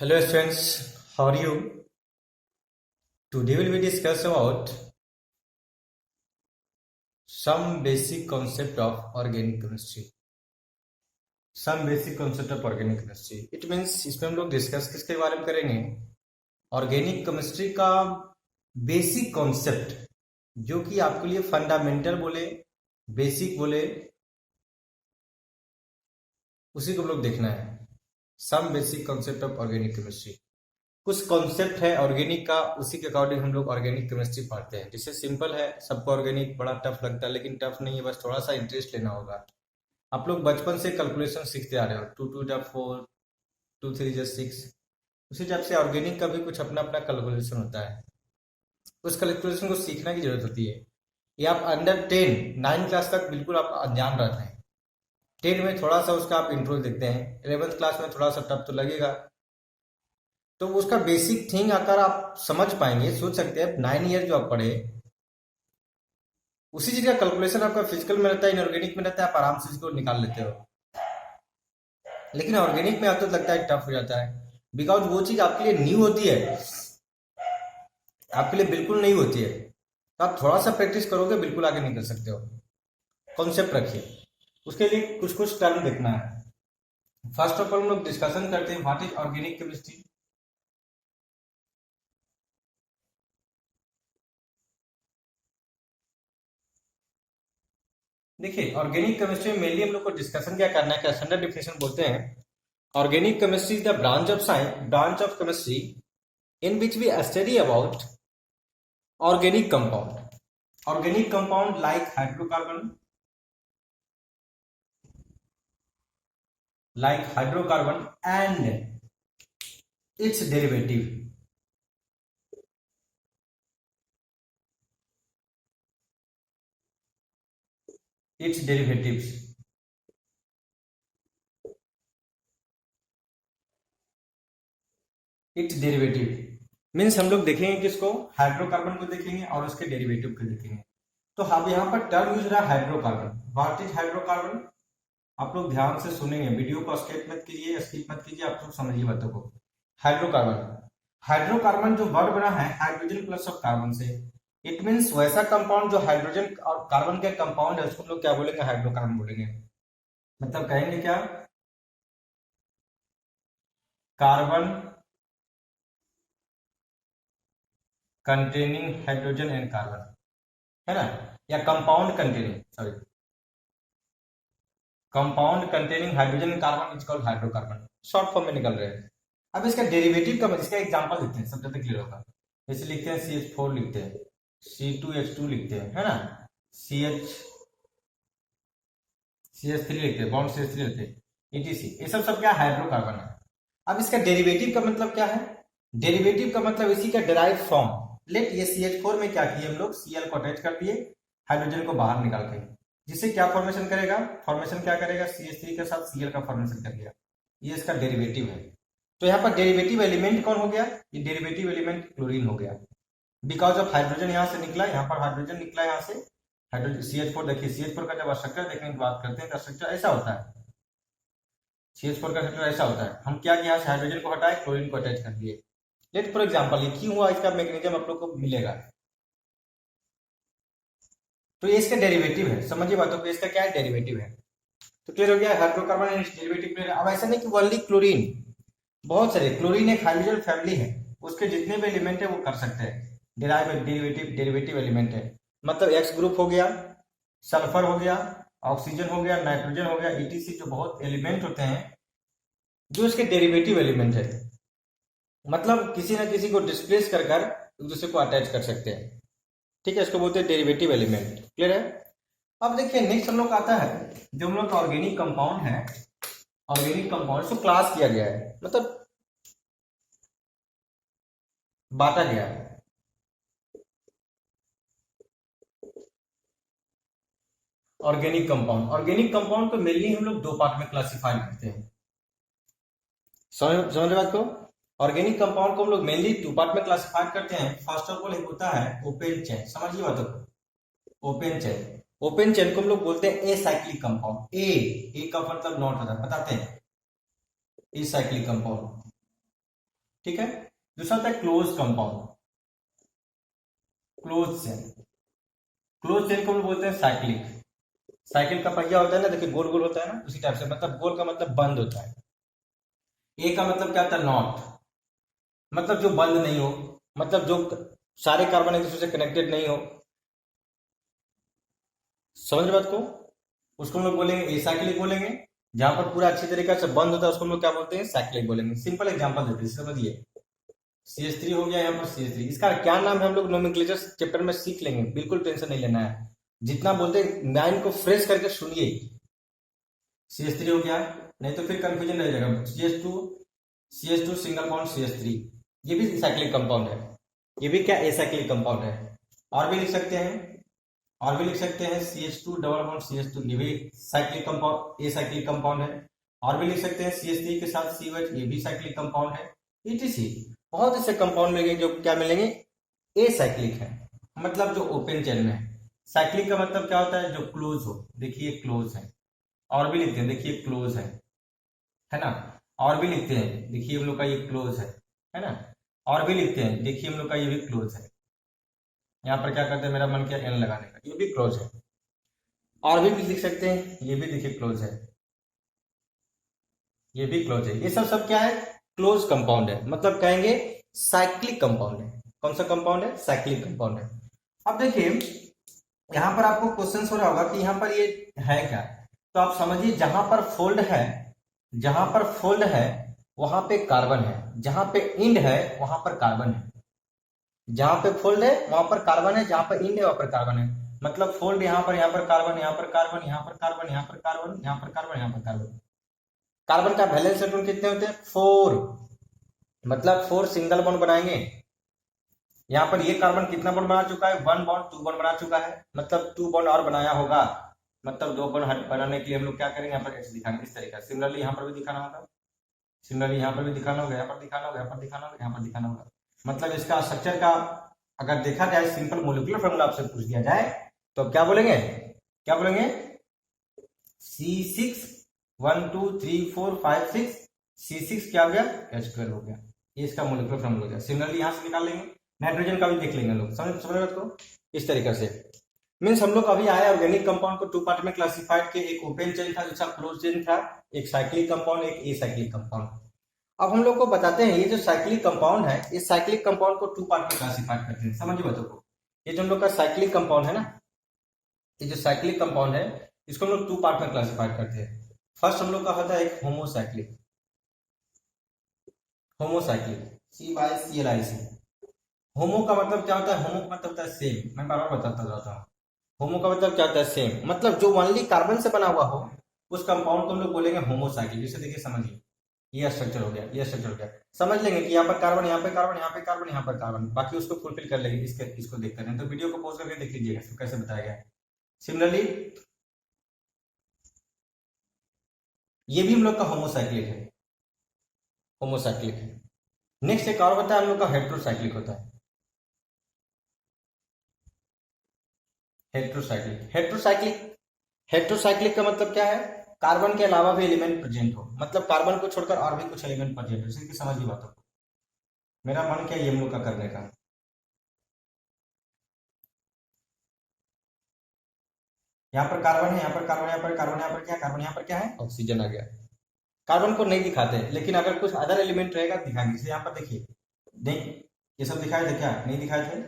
Hello students, how are you? Today will we discuss about some basic concept of organic chemistry. Some basic concept of organic chemistry. It means इसमें हम लोग discuss किसके बारे में करेंगे? Organic chemistry का basic concept जो कि आपके लिए फंडामेंटल बोले, बेसिक बोले, उसी को हम लोग देखना है. Some basic concept of organic chemistry. कुछ कॉन्सेप्ट है ऑर्गेनिक का, उसी के अकॉर्डिंग हम लोग ऑर्गेनिक केमिस्ट्री पढ़ते हैं. जिससे सिंपल है, सबको ऑर्गेनिक बड़ा टफ लगता है, लेकिन टफ नहीं है, बस थोड़ा सा इंटरेस्ट लेना होगा. आप लोग बचपन से कैलकुलेशन सीखते आ रहे हो, 2 2 4, 2 3 6. उसी टाइप से ऑर्गेनिक का भी कुछ अपना अपना कैलकुलेशन होता है. उस कैलकुलेशन को सीखने की जरूरत होती है. ये आप अंडर 10 9 क्लास तक बिल्कुल आप अनजान रहते हैं. 10 में थोड़ा सा उसका आप इंट्रो देखते हैं, 11th क्लास में थोड़ा सा टफ तो लगेगा. तो उसका बेसिक थिंग अगर आप समझ पाएंगे, सोच सकते हैं 9 ईयर जो आप पढ़े, उसी चीज का कैलकुलेशन आपका फिजिकल में रहता है, इनऑर्गेनिक में रहता है, आप आराम से इसको निकाल लेते हो. लेकिन ऑर्गेनिक में आपको लगता है टफ हो जाता है, बिकॉज वो चीज आपके लिए न्यू होती है, आपके लिए बिल्कुल नहीं होती है. तो आप थोड़ा सा प्रैक्टिस करोगे, बिल्कुल आगे निकल सकते हो. कॉन्सेप्ट रखिए, उसके लिए कुछ कुछ टर्म देखना है. फर्स्ट ऑफ ऑल हम लोग डिस्कशन करते हैं व्हाट इज ऑर्गेनिक केमिस्ट्री. देखिए, ऑर्गेनिक केमिस्ट्री में मेनली हम लोग को डिस्कशन क्या करना है, क्या स्टैंडर्ड डिफिनेशन बोलते हैं. Organic chemistry is the branch of chemistry in which we study about organic compound. Organic compound like hydrocarbon and its derivative. its derivatives its derivative means हम लोग देखेंगे किसको, हाइड्रोकार्बन को देखेंगे और उसके डेरिवेटिव को देखेंगे. तो हम यहाँ पर टर्म यूज रहा है हाइड्रोकार्बन. What is hydrocarbon? आप लोग ध्यान से सुनेंगे, वीडियो को स्किप मत कीजिए, आप लोग समझिए बातों को. हाइड्रोकार्बन, हाइड्रोकार्बन जो वर्ड बना है हाइड्रोजन प्लस ऑफ कार्बन से, इट मीन्स वैसा कंपाउंड जो हाइड्रोजन और कार्बन के कंपाउंड है, उसको हम लोग क्या बोलेंगे, हाइड्रोकार्बन बोलेंगे. मतलब कहेंगे क्या, carbon containing hydrogen and carbon, है ना, या compound containing hydrogen and carbon is called hydrocarbon. Short form में निकल रहे हैं. अब इसका डेरिवेटिव का, इसका एग्जांपल लिखते हैं, सब जल्दी क्लियर होगा. जैसे लिखते हैं CH4, लिखते हैं C2H2, लिखते हैं, है ना, CH3 लिखते हैं, बॉन्ड CH3 लिखते हैं, ETC. ये सब क्या हाइड्रोकार्बन है. अब इसका डेरिवेटिव का मतलब क्या है? डेरिवेटिव का मतलब इसी का डेराइव फ्रॉम. लेट ये CH4 में क्या किए हम लोग, Cl को अटैच कर दिए, हाइड्रोजन को बाहर निकाल के, जिससे क्या फॉर्मेशन करेगा, CH3 के साथ Cl का फॉर्मेशन कर दिया. ये इसका डेरिवेटिव है. तो यहाँ पर डेरिवेटिव एलिमेंट कौन हो गया, ये डेरिवेटिव एलिमेंट क्लोरीन हो गया. बिकॉज ऑफ हाइड्रोजन यहाँ से निकला, यहाँ पर हाइड्रोजन निकला, यहाँ से हाइड्रोजन CH4. देखिए CH4 का जब स्ट्रक्चर देखने की बात करते हैं तो स्ट्रक्चर ऐसा होता है, CH4 का स्ट्रक्चर ऐसा होता है. हम क्या किया, हाइड्रोजन को हटाए, क्लोरीन को अटैच कर दिए. लेट फॉर एग्जाम्पल ये क्यों हुआ, इसका मैकेनिज्म आप लोग को मिलेगा. तो ये इसका डेरिवेटिव है, समझिए बातों को, इसका क्या है, डेरिवेटिव है. तो क्लियर हो गया, हाइड्रोकार्बन एंड डेरिवेटिव क्लियर है. अब ऐसा नहीं कि ओनली क्लोरीन, बहुत सारे, क्लोरीन एक हाइड्रोजन फैमिली है, उसके जितने भी एलिमेंट है वो कर सकते हैं. डेरिवेटिव एलिमेंट है, मतलब एक्स ग्रुप हो गया, सल्फर हो गया, ऑक्सीजन हो गया, नाइट्रोजन हो गया, ETC, जो बहुत एलिमेंट होते हैं जो इसके डेरिवेटिव एलिमेंट है. मतलब किसी ना किसी को डिस्प्लेस कर कर एक दूसरे को अटैच कर सकते हैं. ठीक है, इसको बोलते हैं डेरिवेटिव एलिमेंट. क्लियर है. अब देखिए नेक्स्ट हम लोग का आता है, जो हम लोग का ऑर्गेनिक कंपाउंड है, ऑर्गेनिक कंपाउंड को क्लास किया गया है, मतलब बांटा गया है. ऑर्गेनिक कंपाउंड को मेनली हम लोग 2 पार्ट में क्लासिफाई करते हैं. समझ रहे बात को. ऑर्गेनिक कंपाउंड को हम लोग मेनली 2 पार्ट में क्लासिफाई करते हैं. फर्स्ट ऑफ ऑल एक होता है ओपन चेन, समझिए बातों को. ओपन चेन को हम लोग बोलते हैं एसाइक्लिक कंपाउंड. ए का मतलब नॉट होता है, बताते हैं, एसाइक्लिक कंपाउंड. ठीक है। दूसरा होता है close compound, close chain. Close chain को हम बोलते हैं साइक्लिक। साइकिल का पहिया होता है ना, देखिए गोल गोल होता है ना, उसी टाइप से, मतलब गोल का मतलब बंद होता है। ए का मतलब क्या होता है, नॉट, मतलब जो बंद नहीं हो, मतलब जो सारे कार्बन एक दूसरे से कनेक्टेड नहीं हो, समझ बात को, उसको हम लोग बोलेंगे एसाइक्लिक बोलेंगे। जहां पर पूरा अच्छी तरीके से बंद होता है उसको हम लोग क्या बोलते हैं, साइक्लिक बोलेंगे। सिंपल एग्जांपल देते हैं, समझिए। CH3 हो गया, यहाँ पर CH3, इसका क्या नाम है हम लोग नोमेनक्लेचर चैप्टर में सीख लेंगे, बिल्कुल टेंशन नहीं लेना है। जितना बोलते हैं माइंड को फ्रेश करके सुनिए। CH3 हो गया, नहीं तो फिर कंफ्यूजन रह जाएगा। CH2 सिंगल बॉन्ड CH3, ये भी साइक्लिक कंपाउंड है, ये भी क्या एसाइक्लिक कंपाउंड है। और भी लिख सकते हैं, और भी लिख सकते हैं CH2 डबल बॉन्ड CH2, ये भी साइक्लिक कंपाउंड, एसाइक्लिक कंपाउंड है। और भी लिख सकते हैं CH3 के साथ COH, ये भी साइक्लिक कंपाउंड है। ETC बहुत ऐसे कंपाउंड मिलेंगे जो क्या मिलेंगे, एसाइक्लिक है, मतलब जो ओपन चेन में है। साइक्लिक का मतलब क्या होता है, जो क्लोज हो, देखिए क्लोज है। और भी लिखते हैं, देखिए क्लोज है ना। और भी लिखते हैं, देखिए हम लोग का ये क्लोज है ना। और भी लिखते हैं, देखिए हम लोग का ये भी क्लोज है। यहाँ पर क्या करते हैं, मेरा मन किया एन लगाने का, ये भी क्लोज है। और भी लिख सकते हैं, ये भी देखिए क्लोज है, ये भी क्लोज है। ये सब सब क्या है, क्लोज कंपाउंड है, मतलब कहेंगे साइक्लिक कंपाउंड है। कौन सा कंपाउंड है, साइक्लिक कंपाउंड है। अब देखिए यहां पर आपको क्वेश्चन हो रहा होगा कि यहाँ पर ये है क्या, तो आप समझिए जहां पर फोल्ड है, जहां पर फोल्ड है वहां पे कार्बन है, जहां पे इंड है वहां पर कार्बन है। जहां पे फोल्ड है वहां पर कार्बन है, जहां पर इंड है वहां पर कार्बन है। मतलब फोल्ड यहाँ पर कार्बन, यहाँ पर कार्बन, यहाँ पर कार्बन, यहाँ पर कार्बन, यहाँ पर कार्बन, यहाँ पर कार्बन। कार्बन का वैलेंस इलेक्ट्रॉन कितने होते हैं, 4, मतलब 4 सिंगल बॉन्ड बनाएंगे। यहाँ पर ये कार्बन कितना बॉन्ड बना चुका है, 1 बॉन्ड, 2 बॉन्ड बना चुका है, मतलब 2 बॉन्ड और बनाया होगा। मतलब 2 बॉन्ड बनाने के लिए हम लोग क्या करेंगे, यहाँ पर H दिखाएंगे इस तरीके से। सिमिलरली यहाँ पर भी दिखाना होगा, सिमिलरली यहाँ पर भी दिखाना होगा, यहाँ पर दिखाना होगा, यहाँ पर दिखाना होगा, यहाँ पर दिखाना होगा। मतलब इसका स्ट्रक्चर का अगर देखा जाए, सिंपल मोलिकुलर फॉर्मूला आपसे पूछ दिया जाए तो अब क्या बोलेंगे, क्या बोलेंगे, C6 1 2 3 4 5 6, C6 क्या हो गया, H12 हो गया। ये इसका मोलिकुलर फॉर्मूला हो गया। सिमिलरली यहाँ से निकाल लेंगे, नाइट्रोजन का भी देख लेंगे लोग, समझ रहे हो इस तरीके से। मीन्स हम लोग अभी आए ऑर्गेनिक कंपाउंड को 2 पार्ट में क्लासिफाइड के, एक ओपन चेन था, दूसरा क्लोज चेन था, एक साइक्लिक कंपाउंड, एक एसाइक्लिक कंपाउंड। अब हम लोग को बताते हैं ये जो साइक्लिक कंपाउंड है, इस साइक्लिक कंपाउंड को 2 पार्ट में क्लासिफाइड करते हैं, समझिए बातों को। ये जो हम लोग का साइक्लिक कंपाउंड है ना, ये जो साइक्लिक कंपाउंड है इसको हम लोग 2 पार्ट में क्लासिफाइड करते हैं। फर्स्ट हम लोग का होता है एक होमोसाइक्लिक, होमोसाइक्लिक CYCLIC। होमो का मतलब क्या होता है, होमो का मतलब होता है सेम, मैं बार बार बताता रहता हूँ। होमो का मतलब क्या होता है, सेम, मतलब जो ओनली कार्बन से बना हुआ हो उस कंपाउंड को हम लोग बोलेंगे होमोसाइक्लिक। जैसे देखिए समझिए, ये स्ट्रक्चर हो गया, ये स्ट्रक्चर हो गया, समझ लेंगे कि यहाँ पर कार्बन, यहाँ पे कार्बन, यहाँ पे कार्बन, यहाँ पर कार्बन, बाकी उसको फुलफिल कर लेंगे। इसको देखते हैं, तो वीडियो को पॉज करके देख लीजिएगा इसको कैसे बताया गया है। सिमिलरली ये भी हम लोग का होमोसाइक्लिक है, होमोसाइक्लिक है। नेक्स्ट एक और बताया हम लोग का हेट्रोसाइक्लिक होता है, हेट्रोसाइक्लिक। हेट्रोसाइक्लिक, हेट्रोसाइक्लिक का मतलब क्या है, कार्बन के अलावा भी एलिमेंट प्रेजेंट हो, मतलब कार्बन को छोड़कर और भी कुछ एलिमेंट प्रेजेंट हो। जैसे कि समझिए बातों को, मेरा मन क्या है ये हम लोग का करने का। यहाँ पर कार्बन है, यहाँ पर कार्बन, यहाँ पर कार्बन, यहाँ पर क्या कार्बन, यहाँ पर क्या है, ऑक्सीजन आ गया। कार्बन को नहीं दिखाते, लेकिन अगर कुछ अदर एलिमेंट रहेगा दिखाएंगे। जैसे यहाँ पर देखिए, नहीं ये सब दिखाए थे क्या, नहीं दिखाए थे।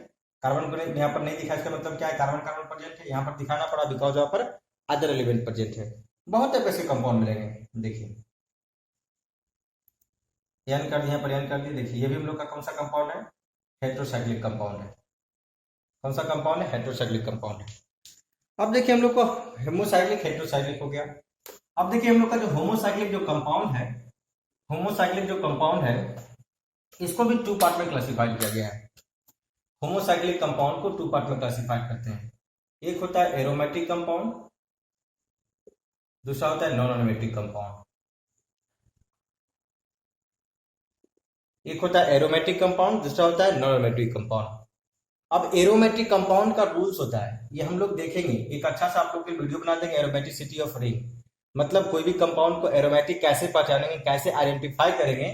कार्बन को यहाँ पर नहीं दिखाया, इसका मतलब क्या है, कार्बन कार्बन प्रेजेंट है, यहाँ पर दिखाना पड़ा बिकॉज यहाँ पर अदर एलिमेंट प्रेजेंट है। बहुत टाइप ऐसे कंपाउंड मिलेंगे, देखिए एन कर दिया, यहाँ पर एन कर दिया। देखिए ये भी हम लोग का कौन सा कंपाउंड है, हेट्रोसाइक्लिक कंपाउंड है। कौन सा कंपाउंड है, हेट्रोसाइक्लिक कंपाउंड है। अब देखिए हम लोग को होमोसाइक्लिक, हेट्रोसाइक्लिक हो गया। अब देखिए हम लोग का जो होमोसाइक्लिक जो कंपाउंड है, होमोसाइक्लिक जो कंपाउंड है इसको भी 2 पार्ट में क्लासिफाइड किया गया है। होमोसाइक्लिक कंपाउंड को 2 पार्ट में क्लासिफाइड करते हैं। एक होता है एरोमेटिक कंपाउंड, दूसरा होता है नॉन एरोमेटिक कंपाउंड। एक होता है एरोमेटिक कंपाउंड, दूसरा होता है नॉन एरोमेटिक कंपाउंड। अब एरोमेटिक कंपाउंड का रूल्स होता है, ये हम लोग देखेंगे, एक अच्छा सा आप लोग के वीडियो बना देंगे, एरोमेटिसिटी ऑफ रिंग। मतलब कोई भी कंपाउंड को एरोमेटिक कैसे पहचानेंगे, कैसे आइडेंटिफाई करेंगे,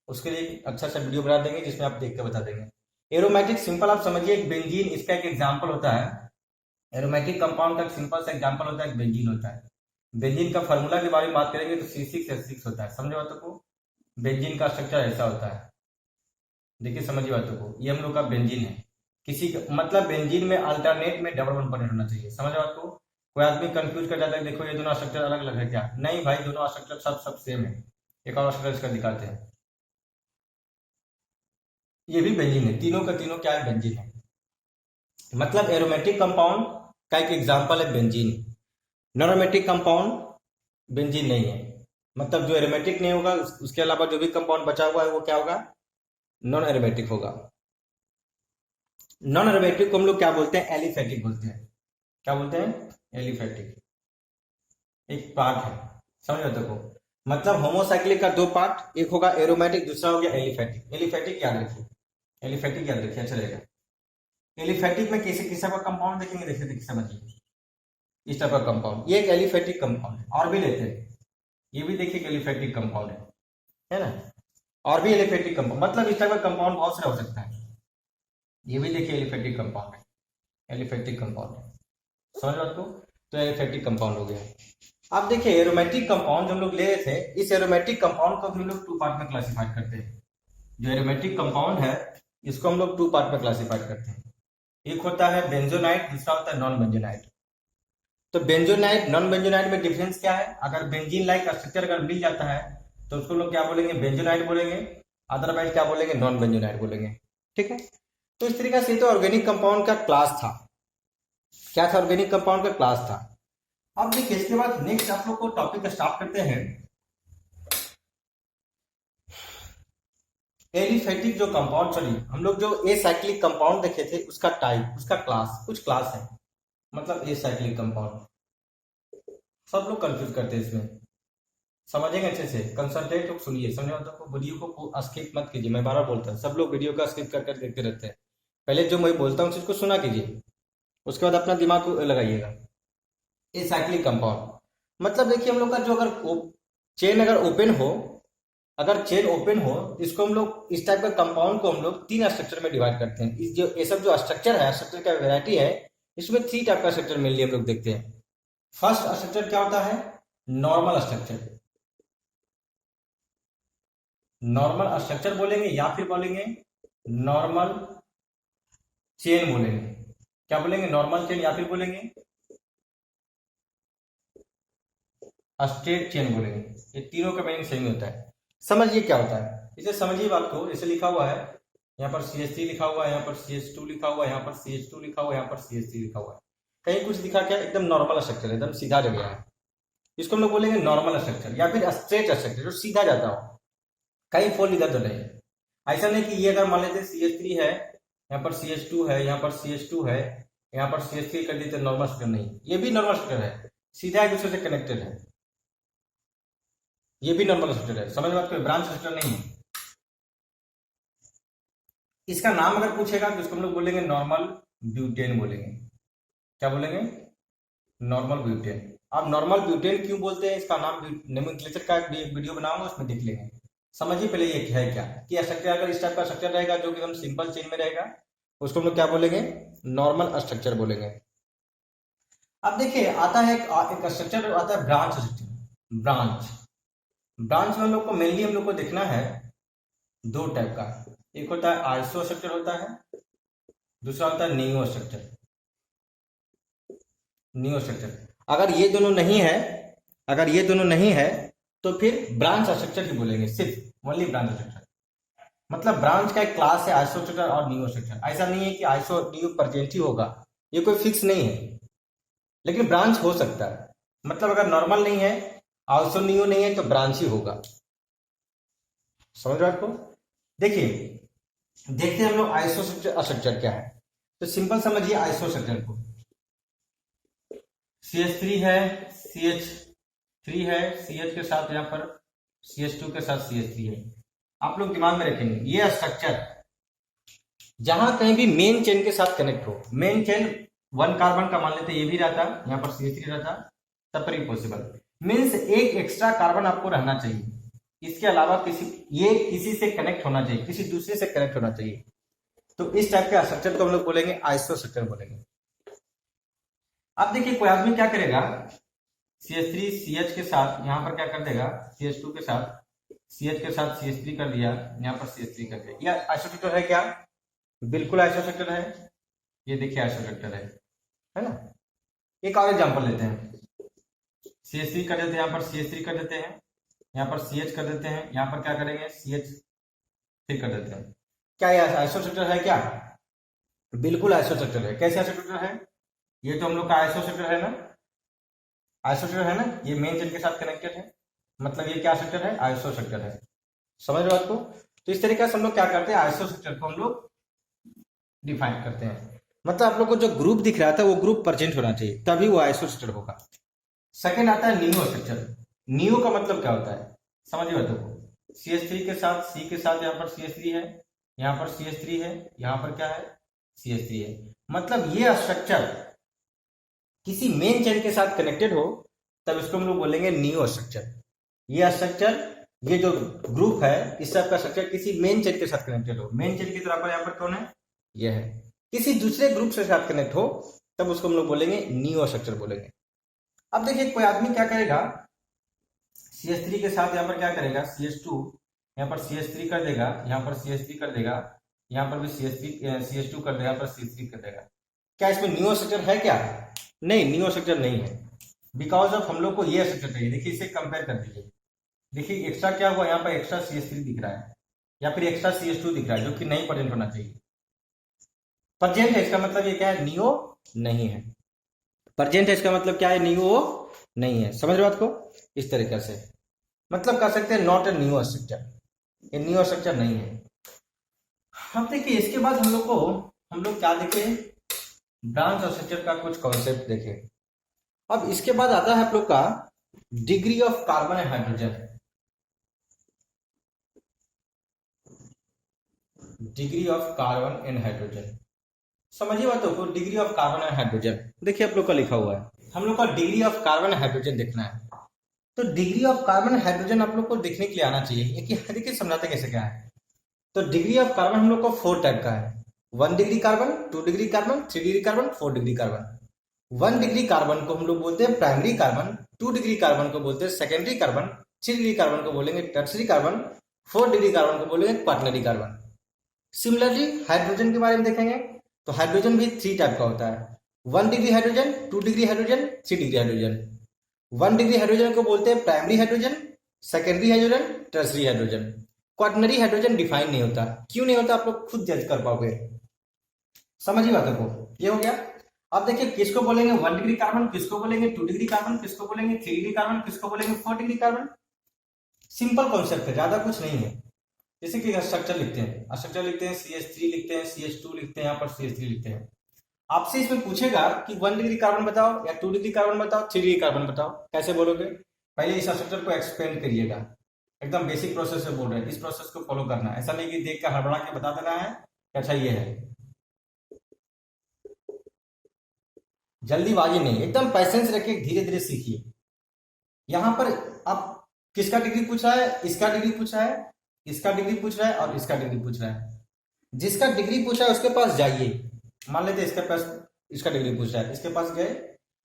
उसके लिए एक अच्छा सा वीडियो बना देंगे जिसमें आप देख के बता देंगे। एरोमेटिक सिंपल आप समझिए एक बेंजीन, इसका एक एग्जाम्पल होता है। एरोमेटिक कंपाउंड का एक सिंपल सा एग्जाम्पल होता है, एक बेंजीन होता है। बेंजीन का फॉर्मूला के बारे में बात करेंगे तो C6H6 होता है। समझे बातों को? बेंजीन का स्ट्रक्चर ऐसा होता है। देखिए समझिए बातों को, ये हम लोग का बेंजीन है। मतलब बेंजीन में अल्टरनेट में डबल बॉन्ड प्रेजेंट होना चाहिए। समझ बात को? कोई आदमी कंफ्यूज कर जाता है, देखो ये दोनों स्ट्रक्चर अलग अलग है क्या? नहीं भाई, दोनों स्ट्रक्चर सब सेम है। एक और स्ट्रक्चर इसका दिखाते हैं। ये भी बेंजीन है, तीनों का तीनों क्या है? बेंजीन है। मतलब एरोमेटिक कंपाउंड का एक एग्जांपल है benzene. Non aromatic compound benzene नहीं है। मतलब जो एरोमेटिक नहीं होगा उसके अलावा जो भी कंपाउंड बचा हुआ है वो क्या होगा? नॉन एरोमेटिक होगा। नॉन एरोमेटिक को हम लोग क्या बोलते हैं? एलिफेटिक बोलते हैं। क्या बोलते हैं? एलिफेटिक। एक पार्ट है, समझ रहे हो? मतलब होमोसाइक्लिक का दो पार्ट, एक होगा एरोमेटिक, दूसरा हो गया एलिफेटिक। एलिफेटिक याद रखिए, एलिफेटिक याद रखिए, अच्छा रहेगा। एलिफेटिक में किसी किसी का कंपाउंड देखेंगे, देखिए समझिए इस टाइप का कंपाउंड, ये एक एलिफेटिक कंपाउंड है। और भी लेते हैं, ये भी देखिए एलिफेटिक कंपाउंड है ना? और भी एलिफेटिक कंपाउंड, मतलब इस टाइप का कंपाउंड बहुत सारा हो सकता है। ये भी देखिए एलिफेटिक कंपाउंड है, एलिफेटिक कंपाउंड है। समझ बात को? तो एलिफेटिक कंपाउंड हो गया। अब देखिए एरोमेटिक कंपाउंड जो हम लोग ले रहे थे, इस एरोमेटिक कंपाउंड को हम लोग टू पार्ट में क्लासिफाइड करते हैं। जो एरोमेटिक कंपाउंड है इसको हम लोग टू पार्ट में क्लासिफाइड करते हैं। एक होता है बेंजोनाइट, दूसरा होता है नॉन बेंजोनाइट। तो बेंजोनाइट नॉन बेंजोनाइट में डिफरेंस क्या है? अगर बेंजीन लाइक स्ट्रक्चर अगर मिल जाता है तो उसको लोग क्या बोलेंगे? बेंजोनाइट बोलेंगे। अदरवाइज क्या बोलेंगे? नॉन बेंजोनाइट बोलेंगे। ठीक है, तो इस तरीके से तो ऑर्गेनिक कंपाउंड का क्लास था। क्या था? ऑर्गेनिक कंपाउंड का क्लास था। अब देखिए इसके बाद नेक्स्ट आप लोग को टॉपिक स्टार्ट करते हैं। एलिफेटिक जो कंपाउंड, सॉरी हम लोग जो एसाइक्लिक कंपाउंड देखे थे उसका टाइप, उसका क्लास, कुछ क्लास है। मतलब एसाइक्लिक कंपाउंड सब लोग कंफ्यूज करते हैं इसमें। समझेंगे अच्छे से, कंसंट्रेट हो, सुनिए, समझे मतलब को वीडियो को स्किप मत कीजिए। मैं बार बोलता हूँ, सब लोग वीडियो का स्किप कर कर देखते रहते हैं। पहले जो मैं बोलता हूँ उस चीज को सुना कीजिए, उसके बाद अपना दिमाग को लगाइएगा। एसाइक्लिक कंपाउंड मतलब देखिए हम लोग का जो अगर चेन अगर ओपन हो, अगर चेन ओपन हो, इसको हम लोग इस टाइप का कंपाउंड को हम लोग तीन स्ट्रक्चर में डिवाइड करते हैं। इस जो ये सब जो स्ट्रक्चर है, स्ट्रक्चर का वैरायटी है, इसमें थ्री टाइप का स्ट्रक्चर मेनली हम लोग देखते हैं। फर्स्ट स्ट्रक्चर क्या होता है? Normal structure. नॉर्मल स्ट्रक्चर बोलेंगे या फिर बोलेंगे नॉर्मल चेन बोलेंगे। क्या बोलेंगे? नॉर्मल चेन या फिर बोलेंगे स्ट्रेट चेन बोलेंगे। ये तीनों का मीनिंग सेम होता है। समझिए क्या होता है, इसे समझिए बात को। इसे लिखा हुआ है यहाँ पर CH3 लिखा हुआ है, यहाँ पर CH2 लिखा हुआ है, यहाँ पर CH2 लिखा हुआ है, यहाँ पर CH3 लिखा हुआ है। कहीं कुछ दिखा क्या? एकदम नॉर्मल स्ट्रक्चर, एकदम सीधा जगह है। इसको हम लोग बोलेंगे नॉर्मल स्ट्रक्चर या फिर स्ट्रेट स्ट्रक्चर, जो सीधा जाता हो, कहीं फोल्ड इधर उधर नहीं। ऐसा नहीं कि ये अगर मान लेते CH3 है, यहाँ पर CH2 है, यहाँ पर CH2 है, यहाँ पर CH3 कर देते नॉर्मल स्ट्रक्चर नहीं। ये भी नॉर्मल स्ट्रक्चर है, सीधा एक दूसरे से कनेक्टेड है। ये भी नॉर्मल स्ट्रक्चर है, समझ बात, कोई ब्रांच स्ट्रक्चर नहीं है। इसका नाम अगर पूछेगा तो इसको हम लोग बोलेंगे नॉर्मल ब्यूटेन बोलेंगे। क्या बोलेंगे? Normal butane. अब नॉर्मल ब्यूटेन क्यों बोलते हैं, इसका नाम नोमेनक्लेचर का एक वीडियो बनाऊंगा, उसमें देख लेंगे। समझिए पहले ये है क्या कि स्ट्रक्चर, अगर इस टाइप का स्ट्रक्चर रहेगा जो कि हम सिंपल चेन में रहेगा, उसको हम लोग क्या बोलेंगे? नॉर्मल स्ट्रक्चर बोलेंगे। अब देखिए आता है एक स्ट्रक्चर आता है ब्रांच स्ट्रक्चर। ब्रांच में हम लोग को मेनली हम लोग को देखना है दो टाइप का। एक होता है आइसो स्ट्रक्चर होता है, दूसरा होता है नियो स्ट्रक्चर। नियो स्ट्रक्चर अगर ये दोनों नहीं है, अगर ये दोनों नहीं है तो फिर ब्रांच स्ट्रक्चर ही बोलेंगे, सिर्फ ओनली ब्रांच स्ट्रक्चर। मतलब ब्रांच का एक क्लास है आइसो स्ट्रक्चर और नियो स्ट्रक्चर। ऐसा नहीं है कि आइसो और नियो प्रेजेंट ही होगा, ये कोई फिक्स नहीं है, लेकिन ब्रांच हो सकता है। मतलब अगर नॉर्मल नहीं है, आइसो नियो नहीं है, तो ब्रांच ही होगा। समझ रहे आपको? देखिए देखते हैं हम लोग आइसो स्ट्रक्चर क्या है। तो सिंपल समझिए आइसो स्ट्रक्चर को। CH3 है, CH3 है, CH के साथ यहाँ पर CH2 के साथ CH3 है। आप लोग दिमाग में रखेंगे ये स्ट्रक्चर जहां कहीं भी मेन चेन के साथ कनेक्ट हो, मेन चेन 1 कार्बन का मान लेते ये भी रहता, यहाँ पर CH3 रहता, तब पर ही पॉसिबल। मीन्स एक एक्स्ट्रा कार्बन आपको रहना चाहिए, इसके अलावा ये किसी से कनेक्ट होना चाहिए, किसी दूसरे से कनेक्ट होना चाहिए। तो इस टाइप के स्ट्रक्चर को हम लोग बोलेंगे आइसो स्ट्रक्चर बोलेंगे। अब देखिए कोई आदमी क्या करेगा, CH3 CH के साथ यहाँ पर क्या कर देगा, CH2 के साथ CH के साथ CH3 कर दिया, यहाँ पर CH3 कर दिया। यह आइसोस्ट्रक्चर है क्या? बिल्कुल आइसोस्ट्रक्चर है। ये देखिए आइसोस्ट्रक्चर है ना। एक और एग्जांपल लेते हैं, CH3 कर देते हैं, यहाँ पर CH3 कर देते हैं, यहाँ पर CH कर देते हैं, यहाँ पर क्या करेंगे CH3 कर देते हैं। क्या यह आइसोस्ट्रक्चर है क्या? बिल्कुल आइसोस्ट्रक्चर है। कैसे आइसोस्ट्रक्चर है? ये तो हम लोग का आइसोस्ट्रक्चर है ना, आइसोस्ट्रक्चर है ना, ये मेन चेन के साथ कनेक्टेड है, मतलब ये क्या स्ट्रक्चर है? आइसोस्ट्रक्चर है। समझ रहे हो आपको? तो इस तरीके से हम लोग क्या करते हैं, आइसोस्ट्रक्चर को हम लोग डिफाइन करते हैं। मतलब आप लोग को जो ग्रुप दिख रहा था वो ग्रुप प्रेजेंट होना चाहिए, तभी वो आइसोस्ट्रक्चर होगा। सेकंड आता है नियो स्ट्रक्चर। नियो का मतलब क्या होता है, समझिए बातों को। CH3 के साथ C के साथ यहाँ पर CH3 है, यहाँ पर CH3 है, यहाँ पर क्या है CH3 है। मतलब ये स्ट्रक्चर किसी मेन चेन के साथ कनेक्टेड हो तब इसको हम लोग बोलेंगे नियो स्ट्रक्चर। ये स्ट्रक्चर, ये जो ग्रुप है इस टाइप का स्ट्रक्चर किसी मेन चेन के साथ कनेक्टेड हो। मेन चेन की तरह पर यहाँ पर कौन है? ये है। किसी दूसरे ग्रुप से साथ कनेक्ट हो तब उसको हम लोग बोलेंगे नियो स्ट्रक्चर बोलेंगे। अब देखिए कोई आदमी क्या करेगा, CH3 के साथ यहाँ पर क्या करेगा CH2, यहाँ पर CH3 कर देगा, यहाँ पर CH3 कर देगा, यहाँ पर भी CH2 कर देगा, यहाँ पर CH3 कर देगा। क्या इसमें नियो स्ट्रक्चर है क्या? नहीं, नियो स्ट्रक्चर नहीं है। बिकॉज ऑफ हम लोग को ये स्ट्रक्चर चाहिए। देखिए इसे कंपेयर कर दीजिए, देखिए एक्स्ट्रा क्या हुआ, यहाँ पर एक्स्ट्रा CH3 दिख रहा है या फिर एक्स्ट्रा CH2 दिख रहा है, जो कि नहीं प्रेजेंट होना चाहिए। प्रेजेंट है इसका मतलब ये क्या है, नियो नहीं है। प्रेजेंट है इसका मतलब क्या है, नियो नहीं है। समझ रहे हो बात को? इस तरीके से मतलब कर सकते हैं नॉट ए नियो स्ट्रक्चर, ये नियो स्ट्रक्चर नहीं है। अब देखिए इसके बाद हम लोग क्या देखे, ब्रांच स्ट्रक्चर का कुछ कॉन्सेप्ट देखे। अब इसके बाद आता है आप लोग का degree of carbon and hydrogen. Degree of carbon and hydrogen, समझिए बातों को। Degree of carbon and hydrogen देखिए आप लोग का लिखा हुआ है, हम लोग का डिग्री ऑफ कार्बन हाइड्रोजन देखना है। तो डिग्री ऑफ कार्बन हाइड्रोजन आप लोग को देखने के लिए आना चाहिए कि देखिए समझाते कैसे क्या है। तो डिग्री ऑफ कार्बन हम लोग को 4 टाइप का है, 1 degree carbon, 2 degree carbon, 3 degree carbon, 4 degree carbon. 1 degree carbon को हम लोग बोलते हैं प्राइमरी कार्बन, 2 डिग्री कार्बन को बोलते हैं सेकेंडरी कार्बन, 3 डिग्री कार्बन को बोलेंगे टर्सरी कार्बन, 4 डिग्री कार्बन को बोलेंगे क्वाटरनरी कार्बन। सिमिलरली हाइड्रोजन के बारे में देखेंगे तो हाइड्रोजन भी 3 टाइप का होता है, 1 degree hydrogen, 2 degree hydrogen, 3 degree hydrogen. 1 degree hydrogen को बोलते हैं primary hydrogen, secondary hydrogen, tertiary hydrogen. Quaternary hydrogen define नहीं होता। क्यों नहीं होता आप लोग खुद जज कर पाओगे, समझिए बातों को। ये हो गया। अब देखिए किसको बोलेंगे 1 डिग्री कार्बन, किसको बोलेंगे 2 डिग्री कार्बन, किसको बोलेंगे 3 डिग्री कार्बन, किसको बोलेंगे 4 डिग्री कार्बन। सिंपल कॉन्सेप्ट है, ज्यादा कुछ नहीं है। जैसे कि स्ट्रक्चर लिखते हैं, CH3 लिखते हैं, CH2 लिखते हैं, यहाँ पर CH3 लिखते हैं। आपसे इसमें पूछेगा कि 1 डिग्री कार्बन बताओ या 2 डिग्री कार्बन बताओ, 3 डिग्री कार्बन बताओ, कैसे बोलोगे? पहले इस स्ट्रक्चर को एक्सप्लेन करिएगा, एकदम बेसिक प्रोसेस से बोल रहे हैं, इस प्रोसेस को फॉलो करना है। ऐसा नहीं कि देख कर हड़बड़ा के बता देना है कि अच्छा ये है। जल्दीबाजी नहीं, एकदम पैसेंस रखिए, धीरे धीरे सीखिए। यहाँ पर आप किसका डिग्री पूछ रहा है, इसका डिग्री पूछ रहा है, इसका डिग्री पूछ रहा है और इसका डिग्री पूछ रहा है। जिसका डिग्री पूछा है उसके पास जाइए। मान लेते इसके पास इसका डिग्री पूछ रहा है, इसके पास गए।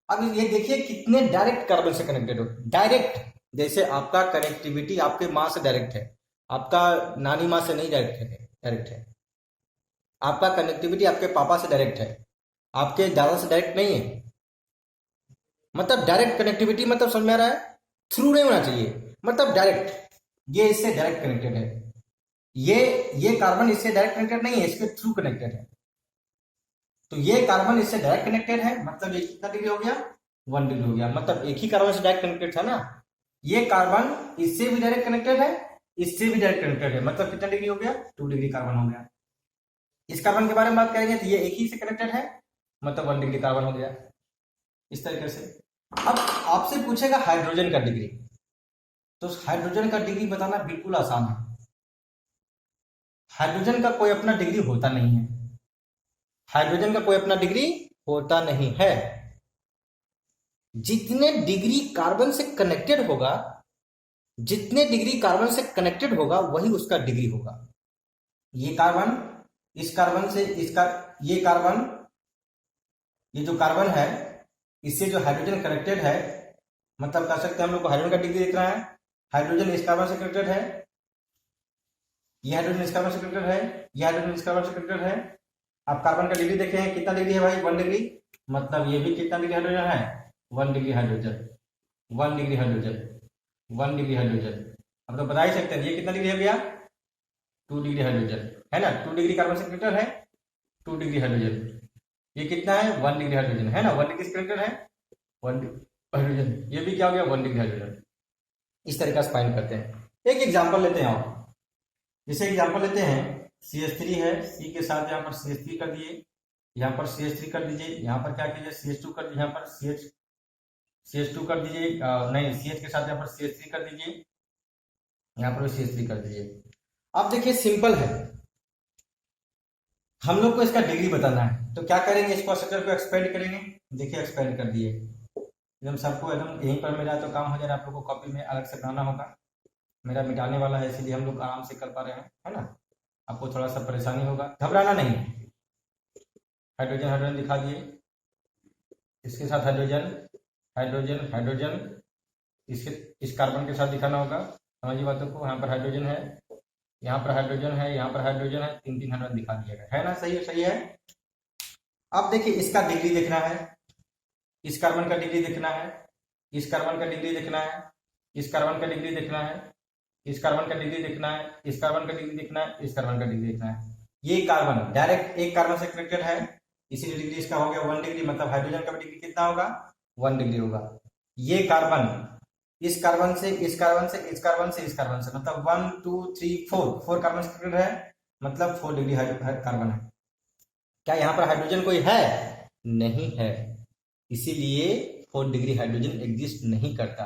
अब ये देखिए कितने डायरेक्ट कार्बन से कनेक्टेड हो। डायरेक्ट, जैसे आपका कनेक्टिविटी आपके माँ से डायरेक्ट है, आपका नानी माँ से नहीं डायरेक्ट है। आपका कनेक्टिविटी आपके पापा से डायरेक्ट है, आपके दादा से डायरेक्ट नहीं है। मतलब डायरेक्ट कनेक्टिविटी मतलब समझ में आ रहा है, थ्रू नहीं होना चाहिए, मतलब डायरेक्ट। ये इससे डायरेक्ट कनेक्टेड है, ये कार्बन इससे डायरेक्ट कनेक्टेड नहीं है, इसके थ्रू कनेक्टेड है। तो ये कार्बन इससे डायरेक्ट कनेक्टेड है, मतलब ये कितना डिग्री हो गया, 1 डिग्री हो गया। मतलब एक ही कार्बन से डायरेक्ट कनेक्टेड था ना, ये कार्बन इससे भी डायरेक्ट कनेक्टेड है, इससे भी डायरेक्ट कनेक्टेड है, मतलब कितना डिग्री हो गया, 2 डिग्री कार्बन हो गया। इस कार्बन के बारे में बात करेंगे तो ये एक ही से कनेक्टेड है, मतलब 1 डिग्री कार्बन हो गया। इस तरीके से अब आपसे पूछेगा हाइड्रोजन का डिग्री, तो हाइड्रोजन का डिग्री बताना बिल्कुल आसान है। हाइड्रोजन का कोई अपना डिग्री होता नहीं है, हाइड्रोजन का कोई अपना डिग्री होता नहीं है। जितने डिग्री कार्बन से कनेक्टेड होगा जितने डिग्री कार्बन से कनेक्टेड होगा वही उसका डिग्री होगा। ये कार्बन इस कार्बन से इसका, ये कार्बन, ये जो कार्बन है इससे जो हाइड्रोजन कनेक्टेड है, मतलब कह सकते हैं हम लोग को हाइड्रोजन का डिग्री देखना है। हाइड्रोजन इस कार्बन से कनेक्टेड है, ये हाइड्रोजन इस कार्बन से कनेक्टेड है, ये हाइड्रोजन इस कार्बन से कनेक्टेड है। आप कार्बन का डिग्री देखे हैं, कितना डिग्री है भाई? 1 डिग्री। मतलब ये भी कितना डिग्री हाइड्रोजन है? 1 degree hydrogen, 1 degree hydrogen, 1 degree hydrogen. अब तो बता ही सकते हैं ये कितना डिग्री हो गया? 2 डिग्री हाइड्रोजन, है ना। 2 डिग्री कार्बन से कनेक्टेड है, 2 डिग्री हाइड्रोजन। ये कितना है? 1 डिग्री हाइड्रोजन, है ना। 1 डिग्री से कनेक्टेड है, 1 हाइड्रोजन। ये भी क्या हो गया? 1 डिग्री हाइड्रोजन। इस तरीके से फाइंड करते हैं। एक एग्जांपल लेते हैं आप, जैसे एग्जांपल लेते हैं CH3 है, C के साथ यहाँ पर CH3 कर दिए, यहाँ पर CH3 कर दीजिए, यहाँ पर क्या कीजिए? CH2 कर दीजिए, यहाँ पर CH2 कर दीजिए, नहीं CH के साथ यहाँ पर CH3 कर दीजिए, यहाँ पर CH3 कर दीजिए। अब देखिए सिंपल है, हम लोग को इसका डिग्री बताना है, तो क्या करेंगे? इसको स्ट्रक्चर को एक्सपेंड करेंगे। देखिए एक्सपेंड कर दिए, एकदम सबको एकदम यहीं पर मेरा तो काम हो जाए। आप लोग को कॉपी में अलग से बनाना होगा, मेरा मिटाने वाला है, इसलिए हम लोग आराम से कर पा रहे हैं, है ना। आपको थोड़ा सा परेशानी होगा, घबराना नहीं। हाइड्रोजन हाइड्रोजन दिखा दिए, इसके साथ हाइड्रोजन हाइड्रोजन हाइड्रोजन, इसके इस कार्बन के साथ दिखाना होगा। समझिए बातों को। यहाँ पर हाइड्रोजन है, यहाँ पर हाइड्रोजन है, यहाँ पर हाइड्रोजन है, 3 हाइड्रोजन दिखा दिया गया है ना। सही है, सही है। अब देखिए इसका डिग्री देखना है, इस कार्बन का डिग्री देखना है, इस कार्बन का डिग्री देखना है, इस कार्बन का डिग्री देखना है, इस कार्बन का डिग्री देखना है, इस कार्बन का डिग्री देखना है, इस कार्बन का डिग्री देखना है। ये कार्बन डायरेक्ट एक कार्बन से कनेक्टेड है, इसीलिए डिग्री इसका हो गया 1 डिग्री। मतलब हाइड्रोजन का डिग्री कितना होगा? 1 डिग्री होगा। ये कार्बन इस कार्बन से इस कार्बन से इस कार्बन से इस कार्बन से, मतलब 1 2 3 4 कार्बन से कनेक्टेड है, मतलब 4 डिग्री कार्बन है। क्या यहाँ पर हाइड्रोजन कोई है? नहीं है, इसीलिए 4 डिग्री हाइड्रोजन एग्जिस्ट नहीं करता।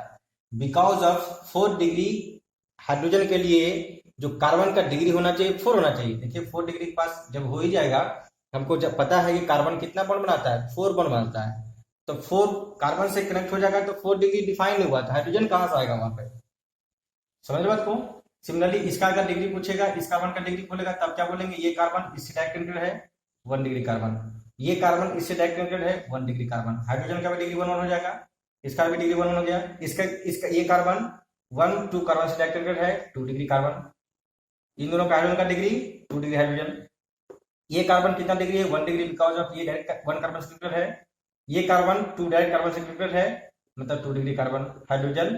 बिकॉज ऑफ 4 डिग्री हाइड्रोजन के लिए जो कार्बन का डिग्री होना चाहिए 4 होना चाहिए। देखिए 4 डिग्री के पास जब हो ही जाएगा, हमको जब पता है कि कार्बन कितना बॉन्ड बनाता है? 4 बॉन्ड बनाता है, तो 4 कार्बन से कनेक्ट हो जाएगा, तो 4 डिग्री डिफाइन नहीं हुआ, तो हाइड्रोजन कहां से आएगा वहां पे? समझ बात को। सिमिलरली इसका अगर डिग्री पूछेगा, इस कार्बन का डिग्री बोलेगा, तब क्या बोलेंगे? ये कार्बन इससे डायरेक्ट कनेक्टेड है, 1 डिग्री कार्बन। ये कार्बन इससे डायरेक्ट कनेक्टेड है, 1 डिग्री कार्बन। हाइड्रोजन का भी डिग्री 1 हो जाएगा, इसका भी डिग्री 1 हो गया। इसका इसका ये कार्बन 1 2 कार्बन से डायरेक्ट कनेक्टेड है, 2 डिग्री कार्बन। इन दोनों हाइड्रोजन का डिग्री 2 डिग्री हाइड्रोजन। ये कार्बन कितना डिग्री है? 1 डिग्री, बिकॉज ऑफ ये डायरेक्ट 1 कार्बन से कनेक्टेड है। ये कार्बन 2 डायरेक्ट कार्बन से कनेक्टेड है, मतलब 2 degree carbon. Hydrogen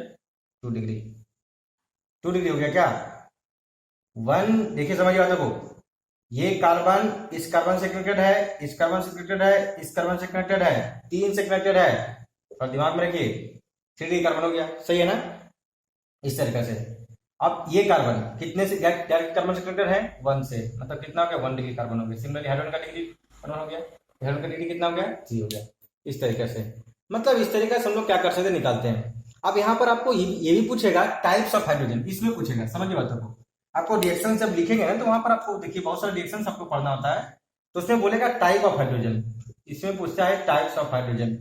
2 degree, 2 degree हो गया क्या? 1, देखिए समझिए बातों को। ये कार्बन इस कार्बन से कनेक्टेड है, इस कार्बन से कनेक्टेड है, इस कार्बन से कनेक्टेड है, 3 से कनेक्टेड है, और दिमाग में रखिए 3 डिग्री कार्बन हो गया। सही है ना? इस तरीके से। अब ये कार्बन कितने से डायरेक्ट कार्बन से कनेक्टेड है? 1 से, मतलब कितना हो गया? 1 डिग्री कार्बन हो गया। सिमिलरली हाइड्रोजन का डिग्री 1 हो गया, हाइड्रोजन का डिग्री कितना हो गया? 3 हो गया। इस तरीके से, मतलब इस तरीके से हम लोग क्या कर सकते हैं? निकालते हैं। अब यहाँ पर आपको ये भी पूछेगा टाइप्स ऑफ हाइड्रोजन, इसमें पूछेगा। समझिए बातों को। आपको रिएक्शन जब लिखेंगे ना, तो वहां पर आपको देखिए बहुत सारे रिएक्शन आपको पढ़ना होता है, तो उसमें बोलेगा टाइप ऑफ हाइड्रोजन। इसमें पूछता है टाइप्स ऑफ हाइड्रोजन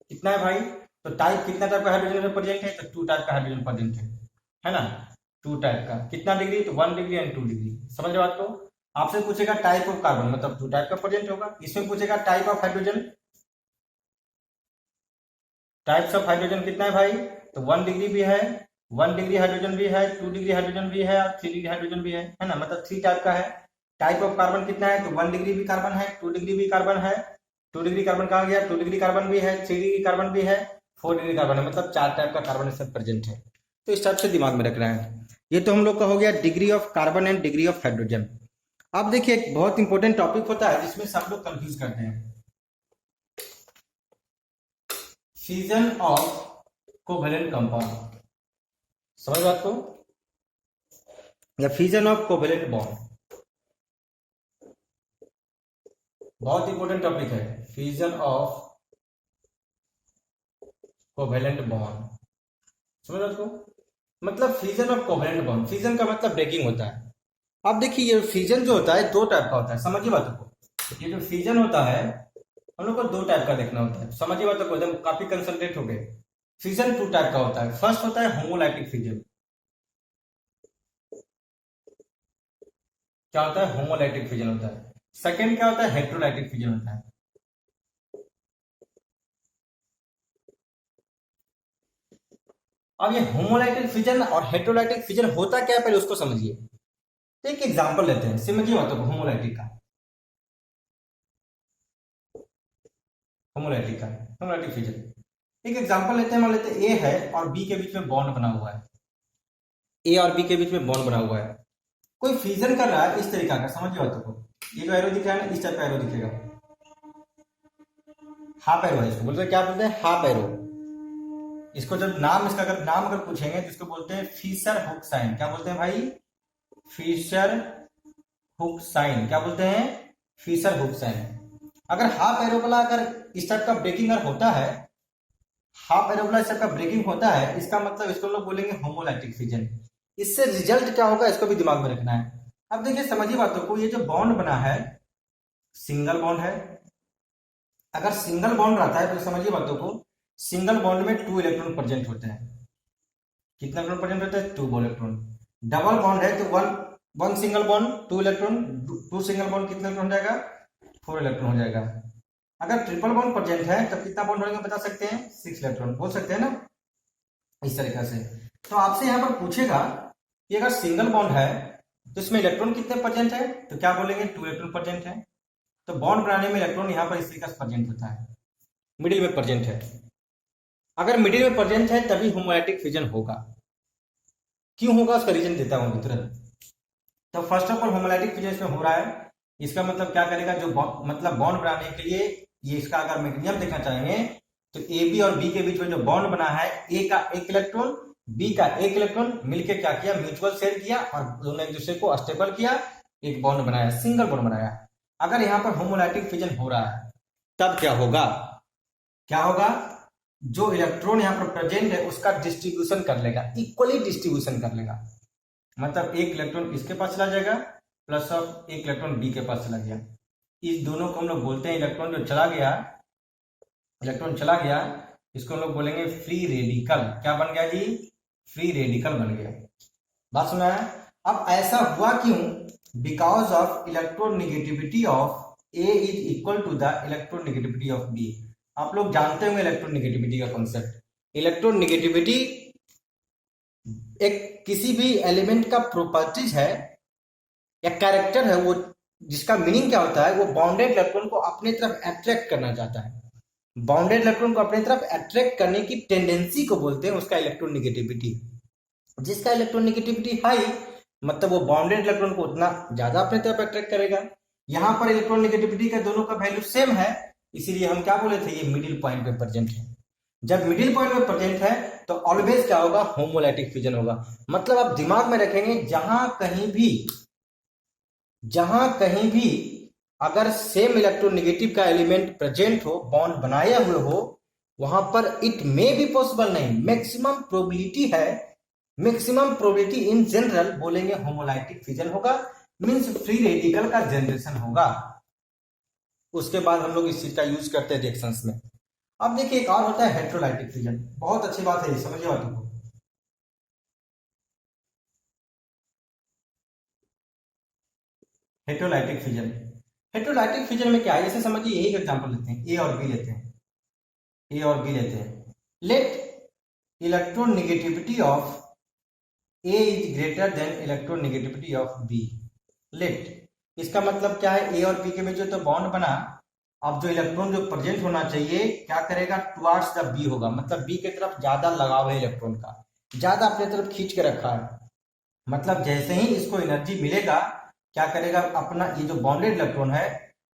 कितना है भाई? तो टाइप कितना टाइप का हाइड्रोजन प्रेजेंट है? तो 2 टाइप का हाइड्रोजन प्रेजेंट है ना। 2 टाइप का, कितना डिग्री? तो 1 डिग्री एंड 2 डिग्री। समझ बात को। आपसे पूछेगा टाइप ऑफ कार्बन, मतलब 2 टाइप का प्रेजेंट होगा। इसमें पूछेगा type of hydrogen, types of hydrogen कितना है भाई? तो 1 डिग्री भी है, 1 डिग्री हाइड्रोजन भी है, 2 डिग्री हाइड्रोजन भी है, और 3 डिग्री हाइड्रोजन भी है ना। मतलब 3 टाइप का है। टाइप ऑफ कार्बन कितना है? तो 1 डिग्री भी कार्बन है, 2 डिग्री भी कार्बन है, 2 डिग्री कार्बन कहा गया? 2 डिग्री कार्बन भी है, 3 डिग्री कार्बन भी है, 4 डिग्री कार्बन है, मतलब 4 टाइप का कार्बन इसमें प्रेजेंट है। तो इस टाइप से दिमाग में रखना है। ये तो हम लोग का हो गया degree of carbon and degree of hydrogen. अब देखिए एक बहुत इंपॉर्टेंट टॉपिक होता है जिसमें सब लोग कंफ्यूज करते हैं, फ्यूजन ऑफ कोवेलेंट कंपाउंड। समझ बात को, या फ्यूजन ऑफ कोवेलेंट बॉन्ड, बहुत इंपॉर्टेंट टॉपिक है। फ्यूजन ऑफ कोवेलेंट बॉन्ड, समझ बात को। मतलब fusion of covalent bond, fusion का मतलब ब्रेकिंग होता है। अब देखिए ये फ्यूजन जो होता है 2 टाइप का होता है। समझिए बातों को। ये जो फ्यूजन होता है हम लोग को 2 टाइप का देखना होता है। समझिए बातों को, एकदम काफी कंसंट्रेट हो गए। फ्यूजन 2 टाइप का होता है। फर्स्ट होता है होमोलाइटिक फ्यूजन, क्या होता है, होमोलाइटिक फिजन होता है। सेकेंड क्या होता है, हेट्रोलाइटिक फिजन होता है। अब ये होमोलाइटिक फिजन और हेट्रोलाइटिक फिजन होता क्या है, पहले उसको समझिए। तो एक एग्जांपल लेते हैं, समझिए बातों को, होमोलाइटिक का, होमोलाइटिक फिजन। एक एग्जांपल लेते हैं, मान लेते हैं ए है और बी के बीच में बॉन्ड बना हुआ है, ए और बी के बीच में बॉन्ड बना हुआ है, कोई फ्यूजन कर रहा है इस तरीका का, समझिए बातों को। ये जो एरो दिख रहा है ना, इस टाइप का एरो दिखेगा, हाफ एरो है, इसको बोलते हैं, क्या बोलते हैं, हाफ एरो। इसको जब नाम, इसका अगर नाम अगर पूछेंगे तो इसको बोलते हैं फिशर हुक साइन। क्या बोलते हैं भाई, फिशर हुक साइन। क्या बोलते हैं, फिशर हुक साइन। अगर हाफ एरो वाला अगर इस टाइप का ब्रेकिंग अगर होता है, हाफ एरो वाला इस टाइप का ब्रेकिंग होता है, इसका मतलब इसको लोग बोलेंगे होमोलाइटिक फिजन। इससे रिजल्ट क्या होगा, इसको भी दिमाग में रखना है। अब देखिए समझिए बातों को, ये जो बॉन्ड बना है सिंगल बॉन्ड है। अगर सिंगल बॉन्ड रहता है तो समझिए बातों को, सिंगल बॉन्ड में 2 इलेक्ट्रॉन प्रेजेंट होते हैं। कितना इलेक्ट्रॉन प्रेजेंट होता है, 2 इलेक्ट्रॉन। डबल बॉन्ड है तो one single bond 2 electron, 2 single bond कितना इलेक्ट्रॉन हो जाएगा, 4 इलेक्ट्रॉन हो जाएगा। अगर ट्रिपल बॉन्ड प्रेजेंट है तब कितना बॉन्ड होंगे बता सकते हैं, 6 इलेक्ट्रॉन, बोल सकते हैं ना इस तरीके से। तो आपसे यहाँ पर पूछेगा कि अगर सिंगल बॉन्ड है तो इसमें इलेक्ट्रॉन कितने प्रेजेंट है, तो क्या बोलेंगे, 2 इलेक्ट्रॉन प्रेजेंट है। तो बॉन्ड बनाने में इलेक्ट्रॉन यहाँ पर इस तरीके से प्रेजेंट होता है, मिडिल में प्रेजेंट है। अगर मिडिल में प्रेजेंट है तभी होमोलाइटिक फिजन होगा। क्यों होगा उसका रीजन देता हूं तुरंत। तो first of all homolytic fission इसमें हो रहा है, इसका मतलब क्या करेगा, जो मतलब बॉन्ड बनाने के लिए, ये इसका अगर मैकेनिज्म देखना चाहेंगे तो ए बी और बी के बीच में जो बॉन्ड बना है, ए का 1 इलेक्ट्रॉन, बी का 1 इलेक्ट्रॉन मिलकर क्या किया, म्यूचुअल शेयर किया और दोनों एक दूसरे को स्टेबल किया, एक बॉन्ड बनाया, सिंगल बॉन्ड बनाया। अगर यहाँ पर होमोलाइटिक फिजन हो रहा है तब क्या होगा, क्या होगा, जो इलेक्ट्रॉन यहाँ पर प्रेजेंट है उसका डिस्ट्रीब्यूशन कर लेगा, इक्वली डिस्ट्रीब्यूशन कर लेगा। मतलब 1 इलेक्ट्रॉन इसके पास चला जाएगा प्लस ऑफ 1 इलेक्ट्रॉन बी के पास चला गया। इस दोनों को हम लोग बोलते हैं, इलेक्ट्रॉन जो चला गया, इलेक्ट्रॉन चला गया, इसको हम लोग बोलेंगे फ्री रेडिकल। क्या बन गया जी, फ्री रेडिकल बन गया। बात सुना है। अब ऐसा हुआ क्यों, because of electronegativity of A is equal to the electronegativity of B. आप लोग जानते होंगे इलेक्ट्रोनेगेटिविटी का कॉन्सेप्ट। इलेक्ट्रोनेगेटिविटी एक किसी भी एलिमेंट का प्रॉपर्टीज है या कैरेक्टर है, वो जिसका मीनिंग क्या होता है, वो बाउंडेड इलेक्ट्रॉन को अपने तरफ अट्रैक्ट करना चाहता है। बाउंडेड इलेक्ट्रॉन को अपने तरफ अट्रैक्ट करने की टेंडेंसी को बोलते हैं उसका इलेक्ट्रोनेगेटिविटी। जिसका इलेक्ट्रोनेगेटिविटी हाई, मतलब वो बाउंडेड इलेक्ट्रॉन को उतना ज्यादा अपने तरफ अट्रैक्ट करेगा। यहाँ पर इलेक्ट्रोनेगेटिविटी का दोनों का वैल्यू सेम है, इसीलिए हम क्या बोले थे, ये मिडिल पॉइंट पे प्रेजेंट है। जब मिडिल पॉइंट पे प्रेजेंट है तो ऑलवेज क्या होगा, होमोलाइटिक फिजन होगा। मतलब आप दिमाग में रखेंगे, जहां कहीं भी अगर सेम इलेक्ट्रोनेगेटिव का एलिमेंट प्रेजेंट हो, बॉन्ड बनाए हुए हो, वहां पर इट मे बी पॉसिबल नहीं, मैक्सिमम प्रोबेबिलिटी है, मैक्सिमम प्रोबेबिलिटी इन जनरल बोलेंगे होमोलाइटिक फिजन होगा, मींस फ्री रेडिकल का जनरेशन होगा। उसके बाद हम लोग इस चीज का यूज करते हैं रिएक्शंस में। अब देखिए एक और होता है हेट्रोलाइटिक फिजन, बहुत अच्छी बात है ये, समझिए बातों को। हेट्रोलाइटिक फिजन, हेट्रोलाइटिक फिजन में क्या है, जैसे समझिए यही एग्जांपल लेते हैं, ए और बी लेते हैं, ए और बी लेते हैं। Let electronegativity of A is greater than electronegativity of B. Let, इसका मतलब क्या है, ए और बी के बीच जो तो बॉन्ड बना, अब जो इलेक्ट्रॉन जो प्रेजेंट होना चाहिए क्या करेगा, टुवर्ड्स द बी होगा, मतलब बी की तरफ ज्यादा लगाव है इलेक्ट्रॉन का, ज्यादा अपने तरफ खींच के रखा है। मतलब जैसे ही इसको एनर्जी मिलेगा क्या करेगा, अपना ये जो बॉन्डेड इलेक्ट्रॉन है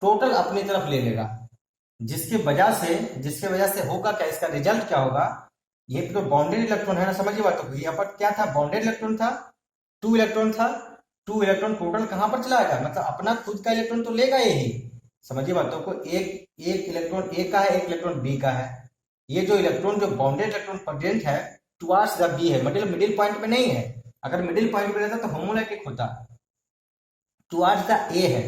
टोटल अपनी तरफ ले लेगा, जिसके वजह से होगा क्या, इसका रिजल्ट क्या होगा, ये तो बॉन्डेड इलेक्ट्रॉन है ना, समझिए बात को। यहाँ पर क्या था, बॉन्डेड इलेक्ट्रॉन था, 2 इलेक्ट्रॉन था, 2 इलेक्ट्रॉन टोटल कहां पर चला गया, मतलब अपना खुद का इलेक्ट्रॉन तो लेगा यही। समझिए बातों को, एक इलेक्ट्रॉन ए का है, एक इलेक्ट्रॉन बी का है। ये जो इलेक्ट्रॉन जो बाउंडेड इलेक्ट्रॉन प्रेजेंट है टुवर्ड्स द बी है, मतलब मिडिल पॉइंट में नहीं है। अगर मिडिल पॉइंट पे रहता तो होमोलाइटिक होता, टुवर्ड्स द ए है,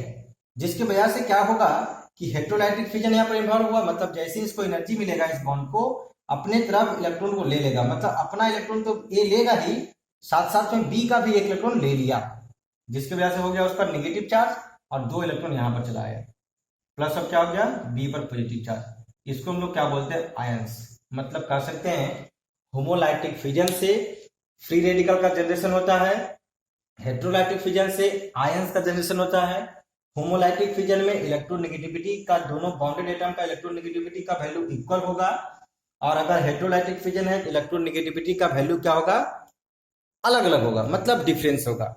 जिसकी वजह से क्या होगा कि हेट्रोलाइटिक फिजन यहाँ पर इन्वॉल्व हुआ। मतलब जैसे ही इसको एनर्जी मिलेगा, इस बॉन्ड को अपने तरफ इलेक्ट्रॉन को ले लेगा, मतलब अपना इलेक्ट्रॉन तो ए लेगा ही, साथ साथ में बी का भी एक इलेक्ट्रॉन ले लिया, जिसकी वजह से हो गया उस पर नेगेटिव चार्ज और 2 इलेक्ट्रॉन यहाँ पर चला आया, प्लस अब क्या हो गया बी पर पॉजिटिव चार्ज। इसको हम लोग क्या बोलते हैं, आयंस। मतलब कह सकते हैं होमोलाइटिक फिजन से फ्री रेडिकल का जनरेशन होता है, हेट्रोलाइटिक फिजन से आयंस का जनरेशन होता है। होमोलाइटिक फिजन में इलेक्ट्रोनेगेटिविटी का, दोनों बॉन्डेड एटम का इलेक्ट्रोनेगेटिविटी का वैल्यू इक्वल होगा, और अगर हेट्रोलाइटिक फिजन है इलेक्ट्रोनेगेटिविटी का वैल्यू क्या होगा, अलग अलग होगा, मतलब डिफरेंस होगा।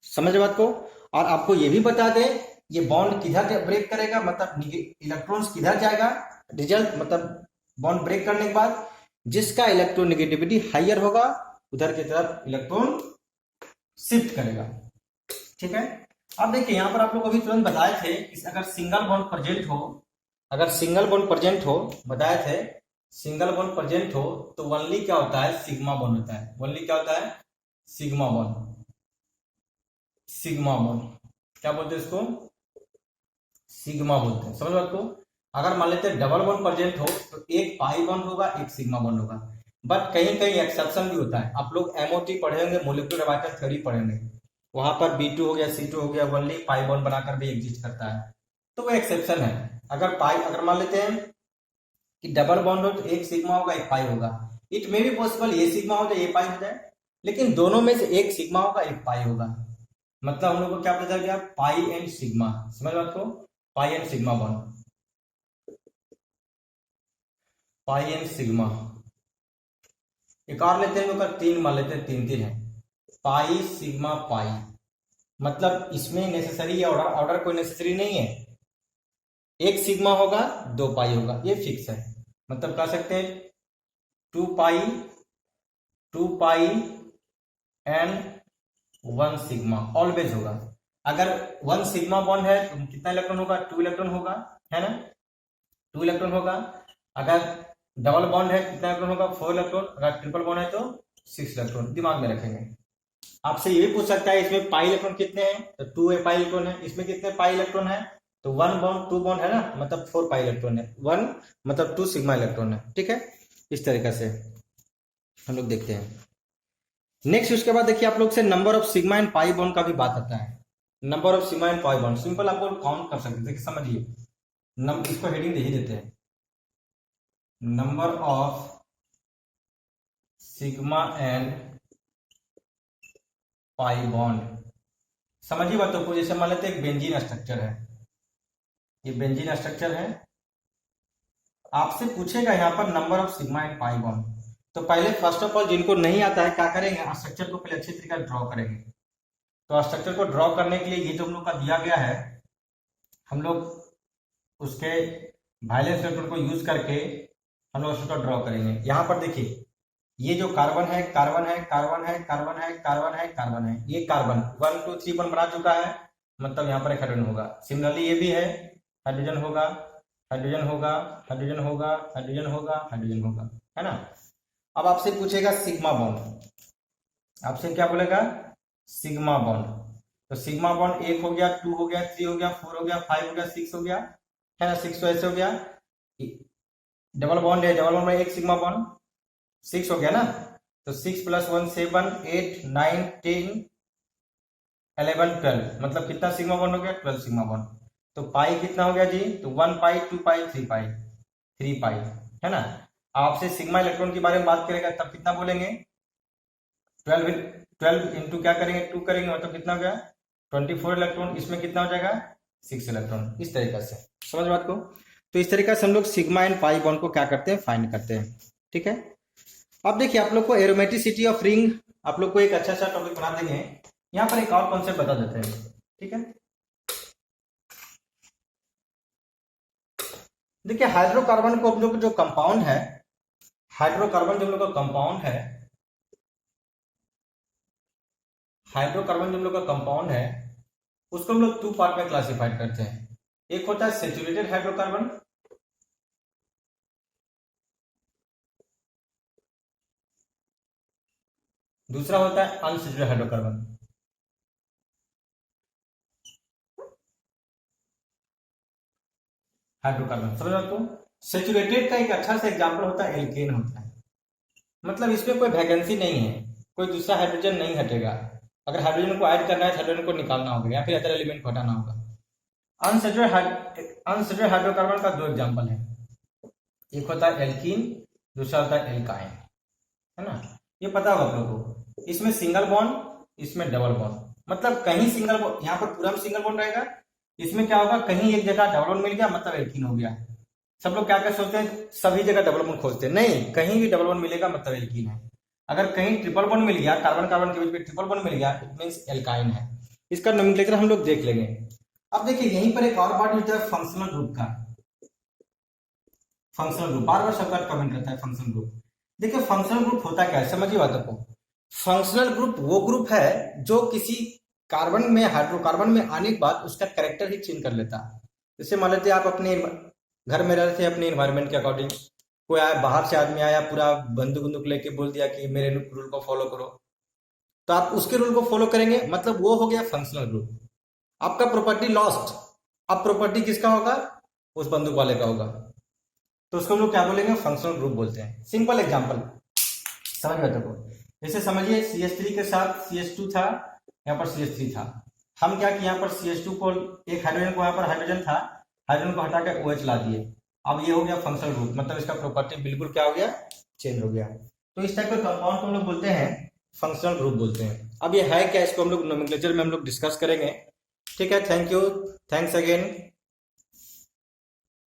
समझ बात को। और आपको ये भी बता दें ये बॉन्ड किधर ब्रेक करेगा, मतलब इलेक्ट्रॉन्स किधर जाएगा, रिजल्ट मतलब बॉन्ड ब्रेक करने के बाद जिसका इलेक्ट्रोनेगेटिविटी हाइयर होगा उधर की तरफ इलेक्ट्रॉन शिफ्ट करेगा। ठीक है। अब देखिए यहां पर आप लोग अभी तुरंत बताए थे कि अगर सिंगल बॉन्ड प्रेजेंट हो, अगर सिंगल बॉन्ड प्रेजेंट हो, बताए थे सिंगल बॉन्ड प्रेजेंट हो तो ओनली क्या होता है, सिग्मा बॉन्ड होता है। ओनली क्या होता है, सिग्मा बॉन्ड। सिग्मा बॉन्ड क्या बोलते हैं इसको, सिग्मा बोलते हैं। समझ बात को। अगर मान लेते हैं डबल बॉन्ड प्रेजेंट हो तो एक पाई बॉन्ड होगा, एक सिग्मा बॉन्ड होगा। बट कहीं कहीं एक्सेप्शन भी होता है। आप लोग एमओटी पढ़े होंगे, मोलिकुलर वाटर थ्योरी पढ़ेंगे, वहां पर B2 हो गया C2 हो गया ओनली पाई बॉन्ड बनाकर भी एग्जिस्ट करता है, तो वो एक्सेप्शन है। अगर पाई, अगर मान लेते हैं कि डबल बॉन्ड हो तो एक सिग्मा होगा एक पाई होगा, इट मे बी पॉसिबल ये सिग्मा हो जाए ये पाई हो जाए, लेकिन दोनों में से एक सिग्मा होगा एक पाई होगा। मतलब हम लोग को क्या पता चल गया, पाई एंड सिग्मा। समझ बात को, pi and sigma bond, pi and sigma. एक और लेते हैं, अगर 3 मान लेते हैं, 3 3 है, पाई सिग्मा पाई। मतलब इसमें नेसेसरी ऑर्डर, ऑर्डर कोई नेसेसरी नहीं है, एक सिग्मा होगा 2 पाई होगा, ये फिक्स है। मतलब कह सकते हैं 2 पाई एंड 1 सिग्मा ऑलवेज होगा। अगर 1 सिग्मा बॉन्ड है तो कितना इलेक्ट्रॉन होगा, 2 इलेक्ट्रॉन होगा, है ना, 2 इलेक्ट्रॉन होगा। अगर डबल बॉन्ड है कितना इलेक्ट्रॉन होगा, 4 इलेक्ट्रॉन। अगर ट्रिपल बॉन्ड है तो 6 इलेक्ट्रॉन। दिमाग में रखेंगे। आपसे ये भी पूछ सकता है इसमें पाई इलेक्ट्रॉन कितने हैं, तो 2 पाई इलेक्ट्रॉन है। इसमें कितने पाई इलेक्ट्रॉन है, तो 1 बॉन्ड 2 बॉन्ड है ना, मतलब 4 पाई इलेक्ट्रॉन है। 1 मतलब 2 सिग्मा इलेक्ट्रॉन है। ठीक है, इस तरीके से हम लोग देखते हैं। नेक्स्ट उसके बाद देखिए आप लोग से number of sigma and pi bond का भी बात आता है। Number of sigma and pi bond simple आपको काउंट कर सकते हैं। देखिए समझिए, इसको हेडिंग दे ही देते हैं, number of sigma and pi bond. समझिए बातों को। जैसे मान लेते हैं एक बेंजीन स्ट्रक्चर है, ये बेंजीन स्ट्रक्चर है। आपसे पूछेगा यहाँ पर number of sigma and pi bond, तो पहले फर्स्ट ऑफ ऑल जिनको नहीं आता है क्या करेंगे, स्ट्रक्चर को पहले अच्छी तरीके से ड्रॉ करेंगे। तो स्ट्रक्चर को ड्रॉ करने के लिए ये जो हम लोग का दिया गया है, हम लोग उसके वायलेंस इलेक्ट्रॉन को यूज करके हम लोग उसको ड्रॉ करेंगे। यहाँ पर देखिए ये जो कार्बन है, कार्बन है, कार्बन है, कार्बन है, कार्बन है, कार्बन है, ये कार्बन 1 2 3 बन बना चुका है, मतलब यहाँ पर एक हाइड्रोजन होगा। सिमिलरली ये भी है, हाइड्रोजन होगा, हाइड्रोजन होगा, हाइड्रोजन होगा, हाइड्रोजन होगा, हाइड्रोजन होगा, है ना। अब आपसे पूछेगा सिग्मा बॉन्ड, आपसे क्या बोलेगा, सिग्मा बॉन्ड। तो सिग्मा बॉन्ड 1 हो गया, 2 हो गया, 3 हो गया, 4 हो गया, 5 हो गया, 6 हो गया, है ना। 6 तो ऐसे हो गया। डबल बॉन्ड है, डबल बॉन्ड में एक सिग्मा बॉन्ड 6 हो गया ना। तो 6 + 1 7 8 9 10 11 12, मतलब कितना सिग्मा बॉन्ड हो गया, 12 सिग्मा बॉन्ड। तो पाई कितना हो गया जी, तो 1 पाई 2 पाई 3 पाई 3 पाई, है ना। आपसे सिग्मा इलेक्ट्रॉन के बारे में बात करेगा तब कितना बोलेंगे, 12 इंटू क्या करेंगे, 2 करेंगे, मतलब कितना हो गया 24 इलेक्ट्रॉन। इसमें कितना हो जाएगा 6 इलेक्ट्रॉन। इस तरीके से समझ बात को। तो इस तरीके से हम लोग सिग्मा एंड पाई बॉन्ड को क्या करते हैं, फाइंड करते हैं। ठीक है। अब देखिए आप लोग को एरोमेटिसिटी ऑफ रिंग, आप लोग को एक अच्छा सा टॉपिक बना देंगे। यहाँ पर एक और कॉन्सेप्ट बता देते हैं। ठीक है, देखिए हाइड्रोकार्बन को हम लोग जो कंपाउंड है, हाइड्रोकार्बन जो हम लोग का कंपाउंड है, हाइड्रोकार्बन जो हम लोग का कंपाउंड है उसको हम लोग 2 पार्ट में क्लासिफाइड करते हैं। एक होता है सेचुरेटेड हाइड्रोकार्बन, दूसरा होता है अनसेचुरेटेड हाइड्रोकार्बन। हाइड्रोकार्बन समझ आपको। सेचुरेटेड का एक अच्छा सा एग्जांपल होता है एल्केन होता है, मतलब इसमें कोई वैकेंसी नहीं है, कोई दूसरा हाइड्रोजन नहीं हटेगा, अगर हाइड्रोजन को ऐड करना है, हाइड्रोजन को निकालना होगा या फिर अदर एलिमेंट को हटाना होगा। अनसैचुरेटेड हाइड्रोकार्बन का दो एग्जांपल है, एक होता है एल्कीन, दूसरा होता है एल्काइन, है ना। ये पता होगा आप लोगों को, इसमें सिंगल बॉन्ड, इसमें डबल बॉन्ड, मतलब कहीं सिंगल बॉन्ड, यहाँ पर पूरा में सिंगल बॉन्ड रहेगा, इसमें क्या होगा, कहीं एक जगह डबल बॉन्ड मिल गया मतलब एल्कीन हो गया। सब लोग क्या क्या सोचते हैं, सभी जगह डबल बॉन्ड खोजते हैं, नहीं, कहीं भी डबल बॉन्ड मिलेगा मतलब एल्कीन है। अगर कहीं ट्रिपल बॉन्ड मिल गया, कार्बन कार्बन के बीच में ट्रिपल बॉन्ड मिल गया, इट मींस एल्काइन है। इसका नोमेनक्लेचर हम लोग देख लेंगे। अब देखिए यहीं पर एक और पार्ट होता है फंक्शनल ग्रुप का। फंक्शनल ग्रुप बार बार सबका कमेंट करता है फंक्शनल ग्रुप। देखिए फंक्शनल ग्रुप होता क्या है, समझिए बातों को। फंक्शनल ग्रुप वो ग्रुप है जो किसी कार्बन में, हाइड्रोकार्बन में आने के बाद उसका कैरेक्टर ही चेंज कर लेता है। जैसे मान लेते आप अपने घर में रहते हैं, अपने इन्वायरमेंट के अकॉर्डिंग, कोई आया बाहर से आदमी आया, पूरा बंदूक बंदूक लेके बोल दिया कि मेरे रूल को फॉलो करो, तो आप उसके रूल को फॉलो करेंगे, मतलब वो हो गया फंक्शनल ग्रुप। आपका प्रॉपर्टी लॉस्ट, अब प्रॉपर्टी किसका होगा, उस बंदूक वाले का होगा, तो उसको हम लोग क्या बोलेंगे, फंक्शनल ग्रुप बोलते हैं। सिंपल एग्जांपल समझ में को, जैसे समझिए CH3 के साथ CH2 था, यहाँ पर CH3 था, हम क्या कि यहाँ पर CH2 को, एक हाइड्रोजन को, यहाँ पर हाइड्रोजन था, हाइड्रोजन को हटा के OH ला दिए, अब ये हो गया फंक्शनल ग्रुप, मतलब इसका प्रॉपर्टी बिल्कुल क्या हो गया, चेंज हो गया। तो इस टाइप के कंपाउंड को हम लोग बोलते हैं फंक्शनल ग्रुप बोलते हैं। अब ये है क्या, इसको हम लोग नोमेनक्लेचर में हम लोग डिस्कस करेंगे। ठीक है, थैंक यू, थैंक्स अगेन।